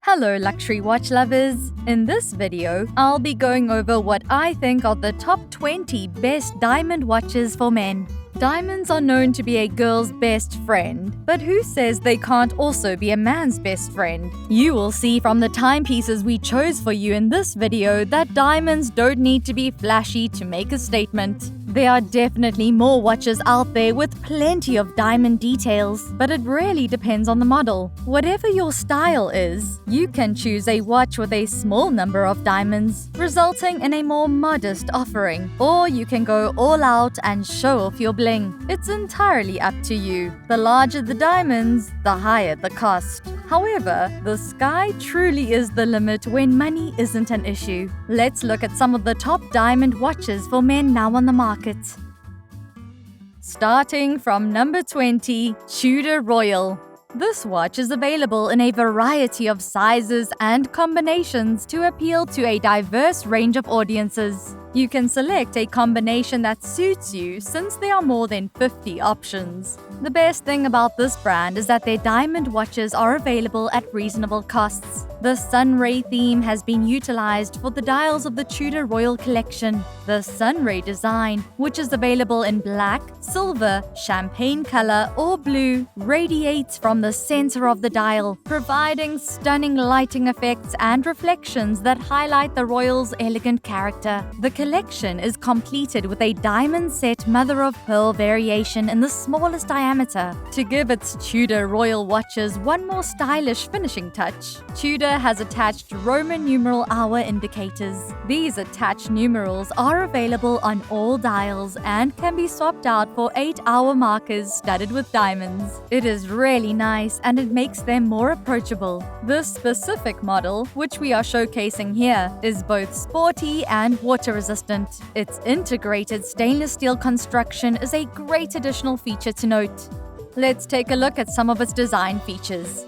Hello luxury watch lovers! In this video, I'll be going over what I think are the top 20 best diamond watches for men. Diamonds are known to be a girl's best friend, but who says they can't also be a man's best friend? You will see from the timepieces we chose for you in this video that diamonds don't need to be flashy to make a statement. There are definitely more watches out there with plenty of diamond details, but it really depends on the model. Whatever your style is, you can choose a watch with a small number of diamonds, resulting in a more modest offering, or you can go all out and show off your bling. It's entirely up to you. The larger the diamonds, the higher the cost. However, the sky truly is the limit when money isn't an issue. Let's look at some of the top diamond watches for men now on the market. Starting from number 20, TUDOR Royal. This watch is available in a variety of sizes and combinations to appeal to a diverse range of audiences. You can select a combination that suits you since there are more than 50 options. The best thing about this brand is that their diamond watches are available at reasonable costs. The sunray theme has been utilized for the dials of the TUDOR Royal collection. The sunray design, which is available in black, silver, champagne color, or blue, radiates from the center of the dial, providing stunning lighting effects and reflections that highlight the Royal's elegant character. The collection is completed with a diamond set mother-of-pearl variation in the smallest diameter to give its TUDOR Royal watches one more stylish finishing touch. TUDOR has attached Roman numeral hour indicators. These attached numerals are available on all dials and can be swapped out for 8-hour markers studded with diamonds. It is really nice and it makes them more approachable. This specific model, which we are showcasing here, is both sporty and water resistant. Its integrated stainless steel construction is a great additional feature to note. Let's take a look at some of its design features.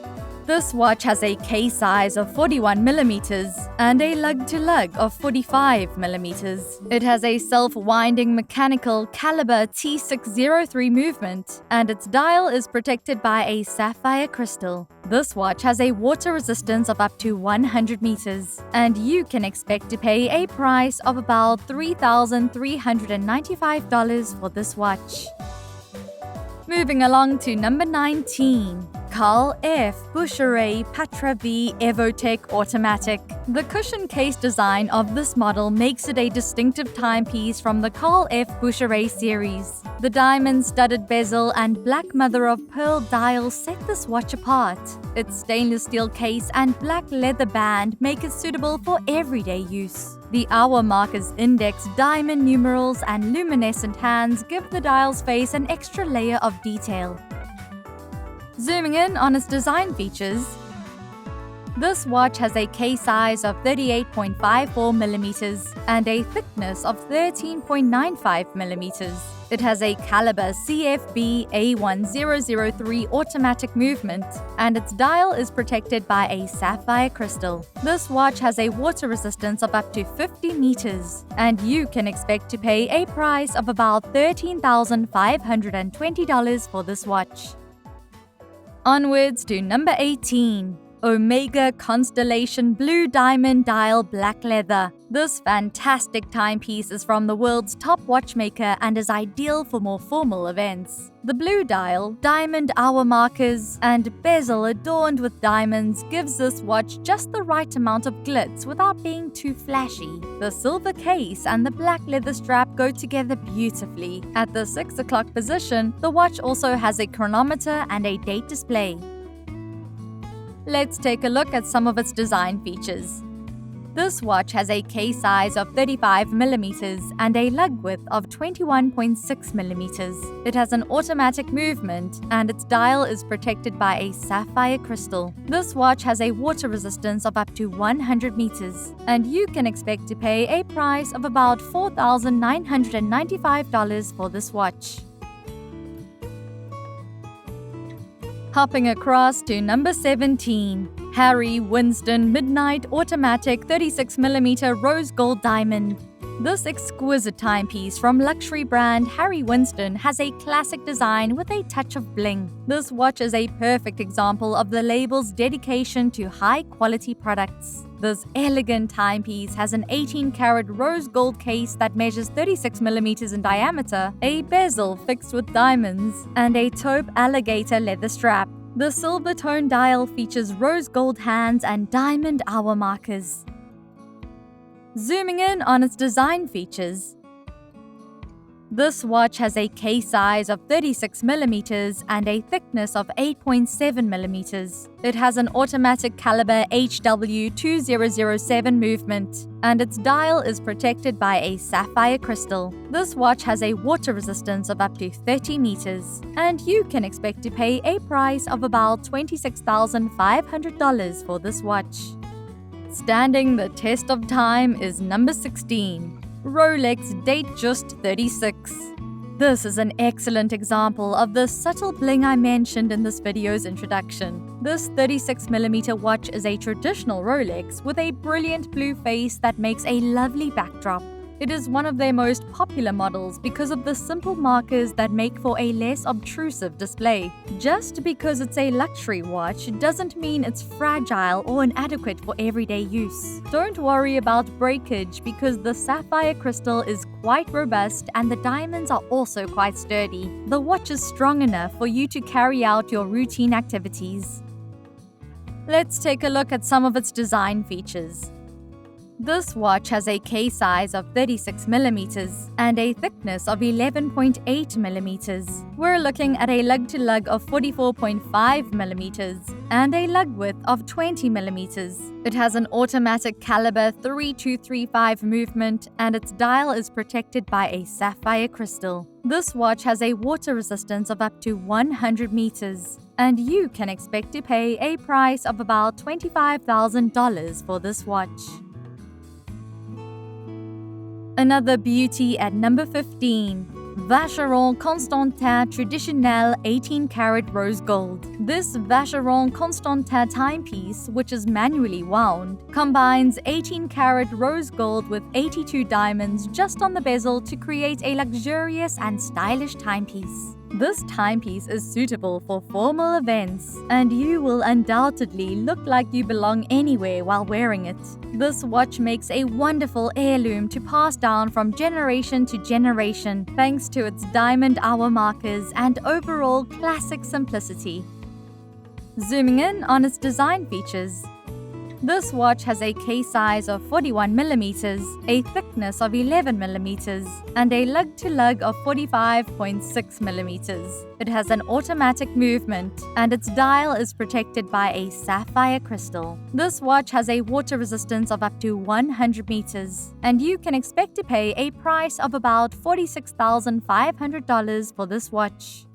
This watch has a case size of 41mm and a lug-to-lug of 45mm. It has a self-winding mechanical caliber T603 movement, and its dial is protected by a sapphire crystal. This watch has a water resistance of up to 100 meters, and you can expect to pay a price of about $3,395 for this watch. Moving along to number 19. Carl F. Bucherer Patravi Evotech Automatic. The cushion case design of this model makes it a distinctive timepiece from the Carl F. Bucherer series. The diamond-studded bezel and black mother-of-pearl dial set this watch apart. Its stainless steel case and black leather band make it suitable for everyday use. The hour markers index, diamond numerals, and luminescent hands give the dial's face an extra layer of detail. Zooming in on its design features, this watch has a case size of 38.54mm and a thickness of 13.95mm. It has a caliber CFB A1003 automatic movement, and its dial is protected by a sapphire crystal. This watch has a water resistance of up to 50 meters, and you can expect to pay a price of about $13,520 for this watch. Onwards to number 18. Omega Constellation Blue Diamond Dial Black Leather. This fantastic timepiece is from the world's top watchmaker and is ideal for more formal events. The blue dial, diamond hour markers, and bezel adorned with diamonds gives this watch just the right amount of glitz without being too flashy. The silver case and the black leather strap go together beautifully. At the 6 o'clock position, the watch also has a chronometer and a date display. Let's take a look at some of its design features. This watch has a case size of 35mm and a lug width of 21.6mm. It has an automatic movement, and its dial is protected by a sapphire crystal. This watch has a water resistance of up to 100 meters, and you can expect to pay a price of about $4,995 for this watch. Hopping across to number 17. Harry Winston Midnight Automatic 36mm Rose Gold Diamond. This exquisite timepiece from luxury brand Wintson has a classic design with a touch of bling. This watch is a perfect example of the label's dedication to high-quality products. This elegant timepiece has an 18-karat rose gold case that measures 36 mm in diameter, a bezel fixed with diamonds, and a taupe alligator leather strap. The silver tone dial features rose gold hands and diamond hour markers. Zooming in on its design features, this watch has a case size of 36 mm and a thickness of 8.7 mm. It has an automatic caliber HW2007 movement, and its dial is protected by a sapphire crystal. This watch has a water resistance of up to 30 meters, and you can expect to pay a price of about $26,500 for this watch. Standing the test of time is number 16, Rolex Date'just 36. This is an excellent example of the subtle bling I mentioned in this video's introduction. This 36mm watch is a traditional Rolex with a brilliant blue face that makes a lovely backdrop. It is one of their most popular models because of the simple markers that make for a less obtrusive display. Just because it's a luxury watch doesn't mean it's fragile or inadequate for everyday use. Don't worry about breakage because the sapphire crystal is quite robust and the diamonds are also quite sturdy. The watch is strong enough for you to carry out your routine activities. Let's take a look at some of its design features. This watch has a case size of 36 mm and a thickness of 11.8 mm. We're looking at a lug-to-lug of 44.5 mm and a lug width of 20 mm. It has an automatic caliber 3235 movement, and its dial is protected by a sapphire crystal. This watch has a water resistance of up to 100 meters, and you can expect to pay a price of about $25,000 for this watch. Another beauty at number 15, Vacheron Constantin Traditione'lle 18-karat rose gold. This Vacheron Constantin timepiece, which is manually wound, combines 18-karat rose gold with 82 diamonds just on the bezel to create a luxurious and stylish timepiece. This timepiece is suitable for formal events, and you will undoubtedly look like you belong anywhere while wearing it. This watch makes a wonderful heirloom to pass down from generation to generation thanks to its diamond hour markers and overall classic simplicity. Zooming in on its design features, this watch has a case size of 41 mm, a thickness of 11 mm, and a lug-to-lug of 45.6 mm. It has an automatic movement, and its dial is protected by a sapphire crystal. This watch has a water resistance of up to 100 meters, and you can expect to pay a price of about $46,500 for this watch.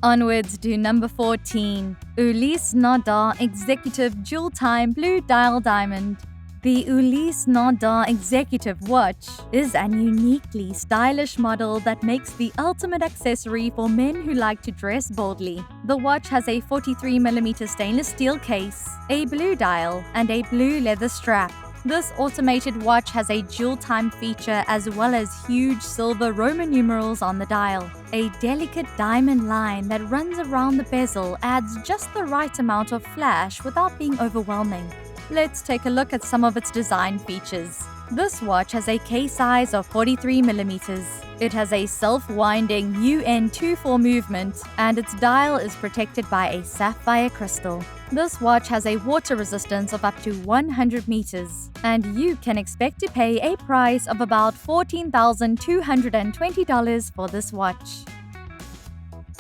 Onwards to number 14, Ulysse Nardin Executive Jewel Time Blue Dial Diamond. The Ulysse Nardin Executive Watch is an uniquely stylish model that makes the ultimate accessory for men who like to dress boldly. The watch has a 43mm stainless steel case, a blue dial, and a blue leather strap. This automated watch has a jewel time feature as well as huge silver Roman numerals on the dial. A delicate diamond line that runs around the bezel adds just the right amount of flash without being overwhelming. Let's take a look at some of its design features. This watch has a case size of 43 mm. It has a self-winding UN24 movement, and its dial is protected by a sapphire crystal. This watch has a water resistance of up to 100 meters, and you can expect to pay a price of about $14,220 for this watch.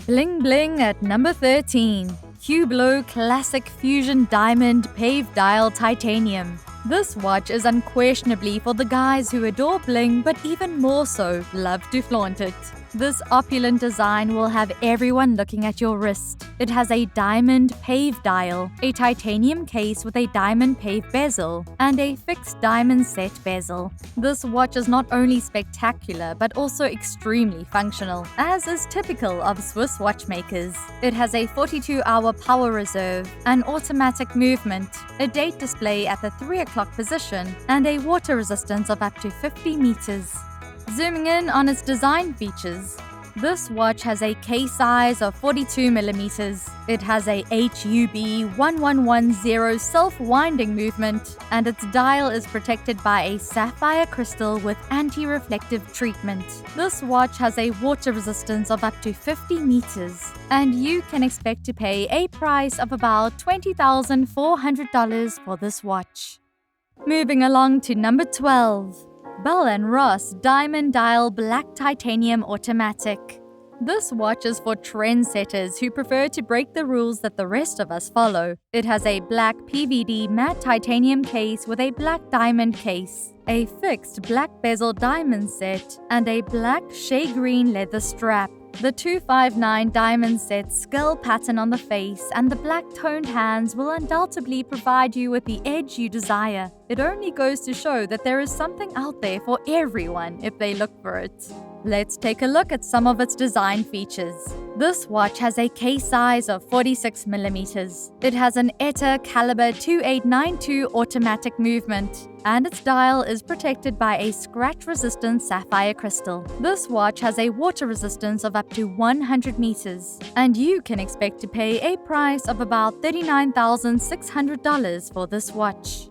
Bling bling at number 13, Hublot Classic Fusion Diamond Paved Dial Titanium. This watch is unquestionably for the guys who adore bling but even more so love to flaunt it. This opulent design will have everyone looking at your wrist. It has a diamond pave dial, a titanium case with a diamond pave bezel, and a fixed diamond set bezel. This watch is not only spectacular but also extremely functional, as is typical of Swiss watchmakers. It has a 42-hour power reserve, an automatic movement, a date display at the 3 o'clock position, and a water resistance of up to 50 meters. Zooming in on its design features, this watch has a case size of 42mm. It has a HUB 1110 self-winding movement, and its dial is protected by a sapphire crystal with anti-reflective treatment. This watch has a water resistance of up to 50 meters, and you can expect to pay a price of about $20,400 for this watch. Moving along to number 12. Bell & Ross Diamond Dial Black Titanium Automatic. This watch is for trendsetters who prefer to break the rules that the rest of us follow. It has a black PVD matte titanium case with a black diamond case, a fixed black bezel diamond set, and a black shea green leather strap. The 259 diamond set skull pattern on the face and the black toned hands will undoubtedly provide you with the edge you desire. It only goes to show that there is something out there for everyone if they look for it. Let's take a look at some of its design features. This watch has a case size of 46mm. It has an ETA caliber 2892 automatic movement, and its dial is protected by a scratch-resistant sapphire crystal. This watch has a water resistance of up to 100 meters, and you can expect to pay a price of about $39,600 for this watch.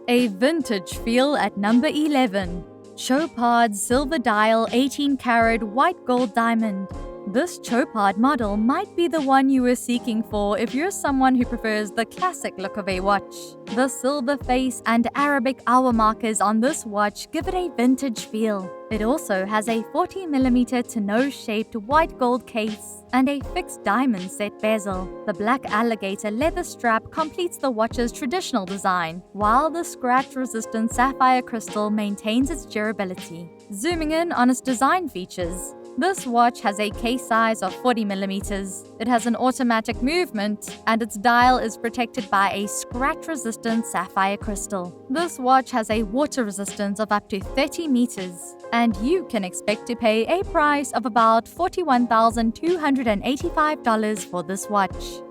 A vintage feel at number 11. Chopard Silver Dial 18-karat white gold diamond. This Chopard model might be the one you were seeking for if you're someone who prefers the classic look of a watch. The silver face and Arabic hour markers on this watch give it a vintage feel. It also has a 40mm Tonneau-shaped white gold case and a fixed diamond set bezel. The black alligator leather strap completes the watch's traditional design, while the scratch-resistant sapphire crystal maintains its durability. Zooming in on its design features, this watch has a case size of 40mm. It has an automatic movement, and its dial is protected by a scratch-resistant sapphire crystal. This watch has a water resistance of up to 30 meters, and you can expect to pay a price of about $41,285 for this watch.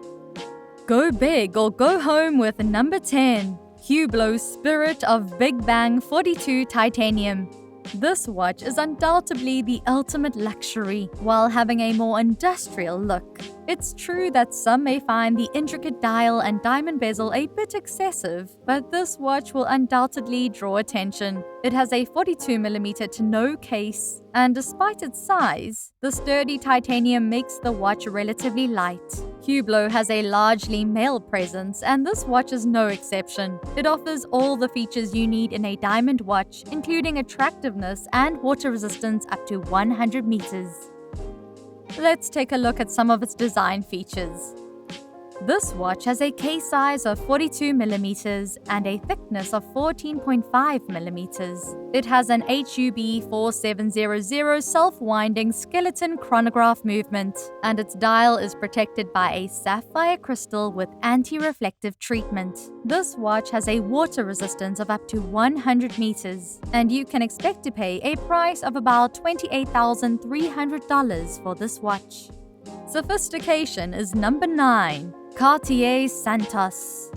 Go big or go home with number 10. Hublot Spirit of Big Bang 42 Titanium. This watch is undoubtedly the ultimate luxury, while having a more industrial look. It's true that some may find the intricate dial and diamond bezel a bit excessive, but this watch will undoubtedly draw attention. It has a 42mm Tonneau case, and despite its size, the sturdy titanium makes the watch relatively light. Hublot has a largely male presence, and this watch is no exception. It offers all the features you need in a diamond watch, including attractiveness and water resistance up to 100 meters. Let's take a look at some of its design features. This watch has a case size of 42mm and a thickness of 14.5mm. It has an HUB 4700 self-winding skeleton chronograph movement, and its dial is protected by a sapphire crystal with anti-reflective treatment. This watch has a water resistance of up to 100 meters, and you can expect to pay a price of about $28,300 for this watch. Sophistication is number 9. Cartier Santos.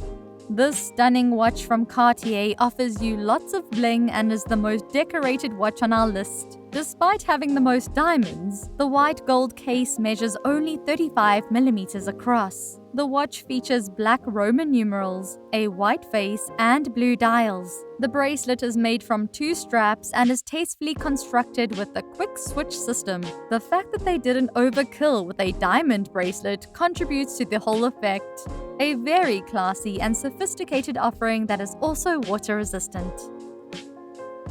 This stunning watch from Cartier offers you lots of bling and is the most decorated watch on our list. Despite having the most diamonds, the white gold case measures only 35mm across. The watch features black Roman numerals, a white face, and blue dials. The bracelet is made from 2 straps and is tastefully constructed with a quick switch system. The fact that they didn't overkill with a diamond bracelet contributes to the whole effect. A very classy and sophisticated offering that is also water resistant.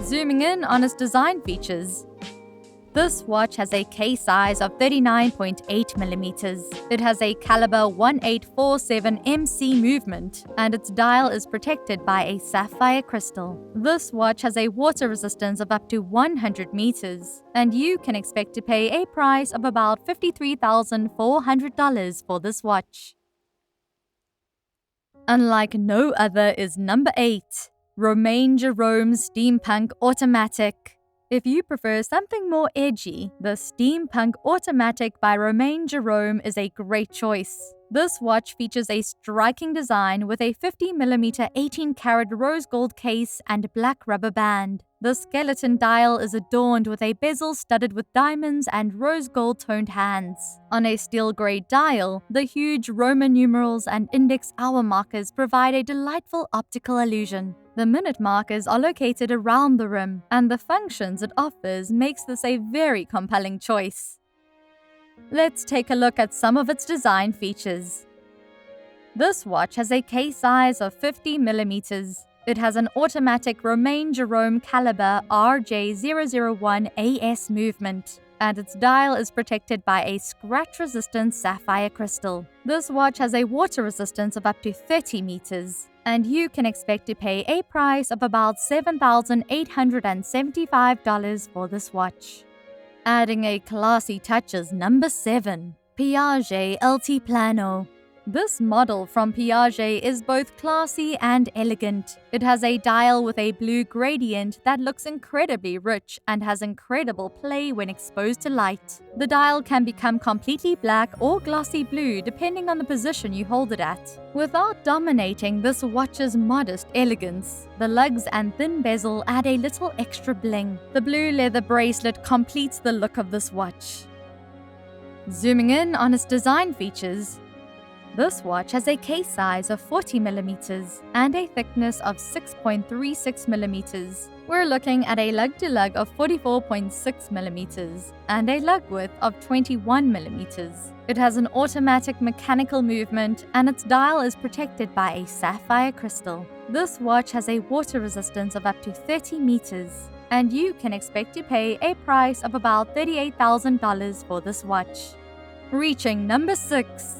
Zooming in on its design features, This watch has a case size of 39.8mm. It has a caliber 1847 MC movement, and its dial is protected by a sapphire crystal. This watch has a water resistance of up to 100 meters, and you can expect to pay a price of about $53,400 for this watch. Unlike no other is number 8, Romain Jerome's Ste'ampunk Automatic. If you prefer something more edgy, the Ste'ampunk Automatic by Romain Jerome is a great choice. This watch features a striking design with a 50mm 18-karat rose gold case and black rubber band. The skeleton dial is adorned with a bezel studded with diamonds and rose gold toned hands. On a steel grey dial, the huge Roman numerals and index hour markers provide a delightful optical illusion. The minute markers are located around the rim, and the functions it offers makes this a very compelling choice. Let's take a look at some of its design features. This watch has a case size of 50mm. It has an automatic Romain Jerome caliber RJ001 AS movement, and its dial is protected by a scratch-resistant sapphire crystal. This watch has a water resistance of up to 30 meters, and you can expect to pay a price of about $7,875 for this watch. Adding a classy touch is number 7, Piaget Altiplano. This model from Piaget is both classy and elegant. It has a dial with a blue gradient that looks incredibly rich and has incredible play when exposed to light. The dial can become completely black or glossy blue depending on the position you hold it at. Without dominating this watch's modest elegance, the lugs and thin bezel add a little extra bling. The blue leather bracelet completes the look of this watch. Zooming in on its design features, this watch has a case size of 40mm and a thickness of 6.36mm. We're looking at a lug-to-lug of 44.6mm and a lug width of 21mm. It has an automatic mechanical movement, and its dial is protected by a sapphire crystal. This watch has a water resistance of up to 30 meters, and you can expect to pay a price of about $38,000 for this watch. Reaching number 6.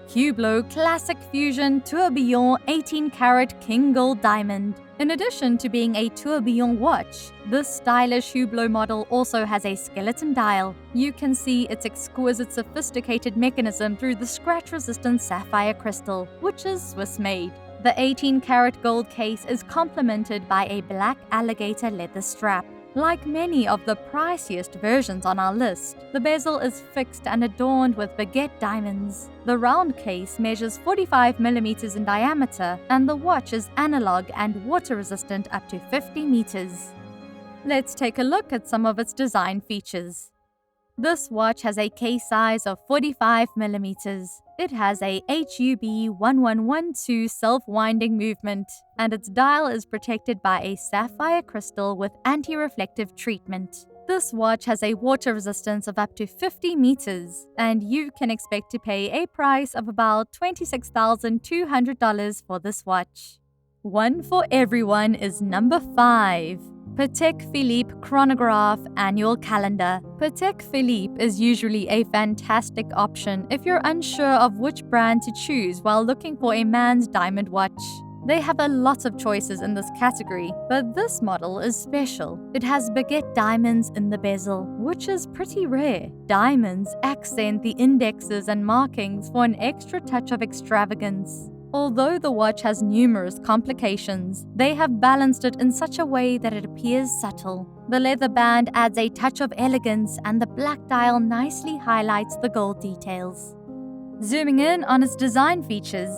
Hublot Classic Fusion Tourbillon 18-karat King Gold Diamond. In addition to being a tourbillon watch, this stylish Hublot model also has a skeleton dial. You can see its exquisite sophisticated mechanism through the scratch-resistant sapphire crystal, which is Swiss-made. The 18-karat gold case is complemented by a black alligator leather strap. Like many of the priciest versions on our list, the bezel is fixed and adorned with baguette diamonds. The round case measures 45mm in diameter, and the watch is analog and water-resistant up to 50 meters. Let's take a look at some of its design features. This watch has a case size of 45mm. It has a HUB 1112 self-winding movement, and its dial is protected by a sapphire crystal with anti-reflective treatment. This watch has a water resistance of up to 50 meters, and you can expect to pay a price of about $26,200 for this watch. One for everyone is number 5. Patek Philippe Chronograph Annual Calendar. Patek Philippe is usually a fantastic option if you're unsure of which brand to choose while looking for a man's diamond watch. They have a lot of choices in this category, but this model is special. It has baguette diamonds in the bezel, which is pretty rare. Diamonds accent the indexes and markings for an extra touch of extravagance. Although the watch has numerous complications, they have balanced it in such a way that it appears subtle. The leather band adds a touch of elegance, and the black dial nicely highlights the gold details. Zooming in on its design features,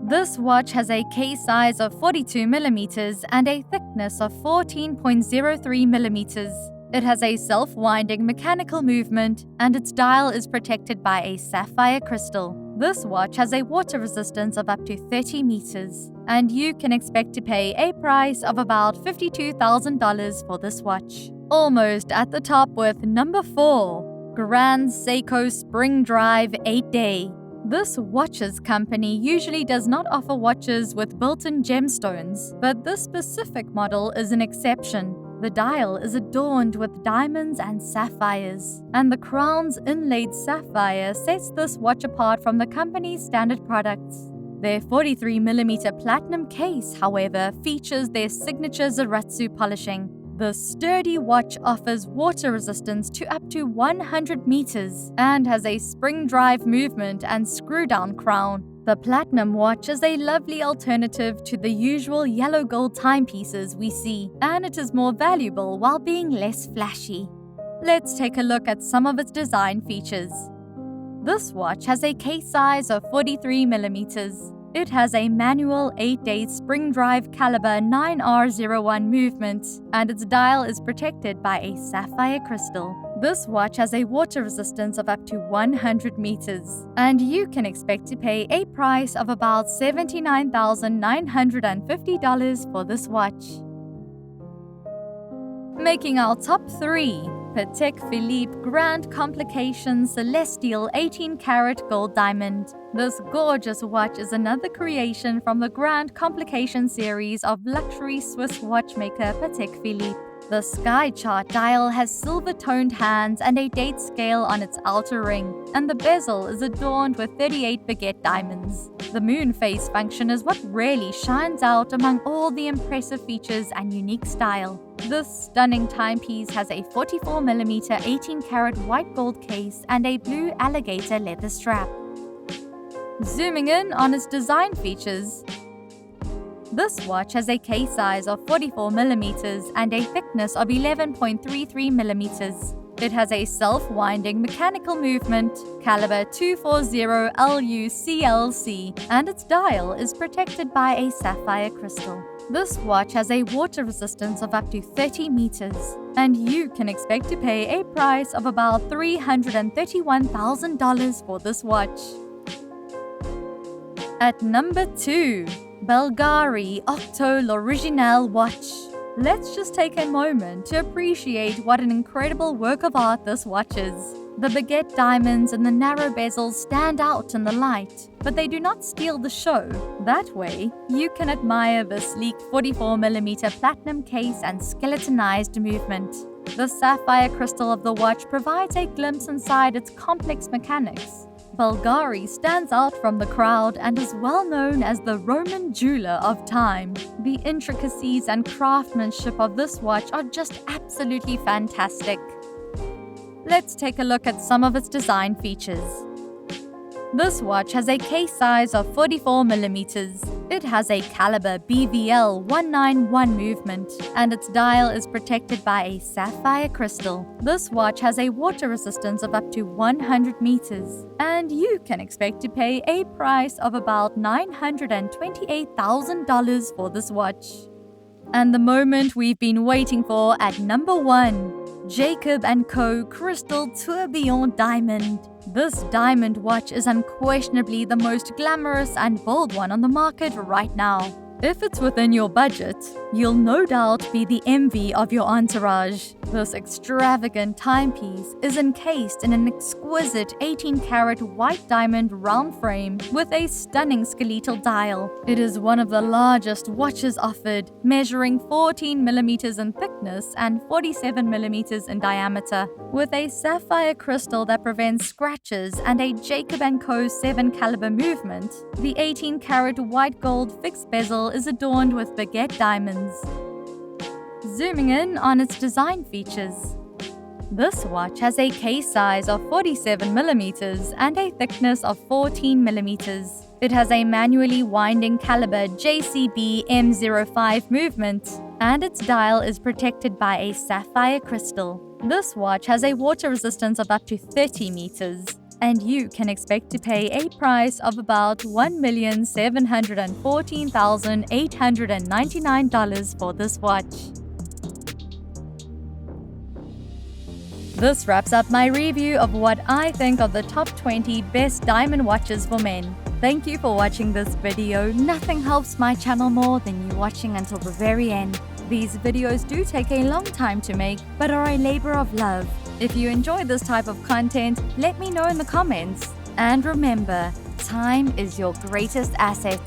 this watch has a case size of 42mm and a thickness of 14.03mm. It has a self-winding mechanical movement, and its dial is protected by a sapphire crystal. This watch has a water resistance of up to 30 meters, and you can expect to pay a price of about $52,000 for this watch. Almost at the top with number 4, Grand Seiko Spring Drive 8-Day. This watches company usually does not offer watches with built-in gemstones, but this specific model is an exception. The dial is adorned with diamonds and sapphires, and the crown's inlaid sapphire sets this watch apart from the company's standard products. Their 43mm platinum case, however, features their signature Zaratsu polishing. The sturdy watch offers water resistance to up to 100 meters and has a spring drive movement and screw-down crown. The platinum watch is a lovely alternative to the usual yellow gold timepieces we see, and it is more valuable while being less flashy. Let's take a look at some of its design features. This watch has a case size of 43mm. It has a manual 8-day spring drive caliber 9R01 movement, and its dial is protected by a sapphire crystal. This watch has a water resistance of up to 100 meters, and you can expect to pay a price of about $79,950 for this watch. Making our top 3, Patek Philippe Grand Complication Celestial 18-karat gold diamond. This gorgeous watch is another creation from the Grand Complication series of luxury Swiss watchmaker Patek Philippe. The sky chart dial has silver-toned hands and a date scale on its outer ring, and the bezel is adorned with 38 baguette diamonds. The moon phase function is what really shines out among all the impressive features and unique style. This stunning timepiece has a 44mm 18-karat white gold case and a blue alligator leather strap. Zooming in on its design features, this watch has a case size of 44mm and a thickness of 11.33mm. It has a self-winding mechanical movement, caliber 240 LUCLC, and its dial is protected by a sapphire crystal. This watch has a water resistance of up to 30 meters, and you can expect to pay a price of about $331,000 for this watch. At number 2, Bulgari Octo L'Original watch. Let's just take a moment to appreciate what an incredible work of art this watch is. The baguette diamonds and the narrow bezels stand out in the light, but they do not steal the show. That way, you can admire the sleek 44mm platinum case and skeletonized movement. The sapphire crystal of the watch provides a glimpse inside its complex mechanics. Bulgari stands out from the crowd and is well known as the Roman jeweler of time. The intricacies and craftsmanship of this watch are just absolutely fantastic. Let's take a look at some of its design features. This watch has a case size of 44mm. It has a caliber BVL 191 movement, and its dial is protected by a sapphire crystal. This watch has a water resistance of up to 100 meters, and you can expect to pay a price of about $928,000 for this watch. And the moment we've been waiting for at number 1. Jacob & Co. Crystal Tourbillon Diamond. This diamond watch is unquestionably the most glamorous and bold one on the market right now. If it's within your budget, you'll no doubt be the envy of your entourage. This extravagant timepiece is encased in an exquisite 18-karat white diamond round frame with a stunning skeletal dial. It is one of the largest watches offered, measuring 14mm in thickness and 47mm in diameter, with a sapphire crystal that prevents scratches and a Jacob & Co. 7 caliber movement. The 18-karat white gold fixed bezel is adorned with baguette diamonds. Zooming in on its design features. This watch has a case size of 47mm and a thickness of 14mm. It has a manually winding caliber JCB M05 movement, and its dial is protected by a sapphire crystal. This watch has a water resistance of up to 30 meters, and you can expect to pay a price of about $1,714,899 for this watch. This wraps up my review of what I think of the top 20 best diamond watches for men. Thank you for watching this video. Nothing helps my channel more than you watching until the very end. These videos do take a long time to make, but are a labor of love. If you enjoy this type of content, let me know in the comments. And remember, time is your greatest asset.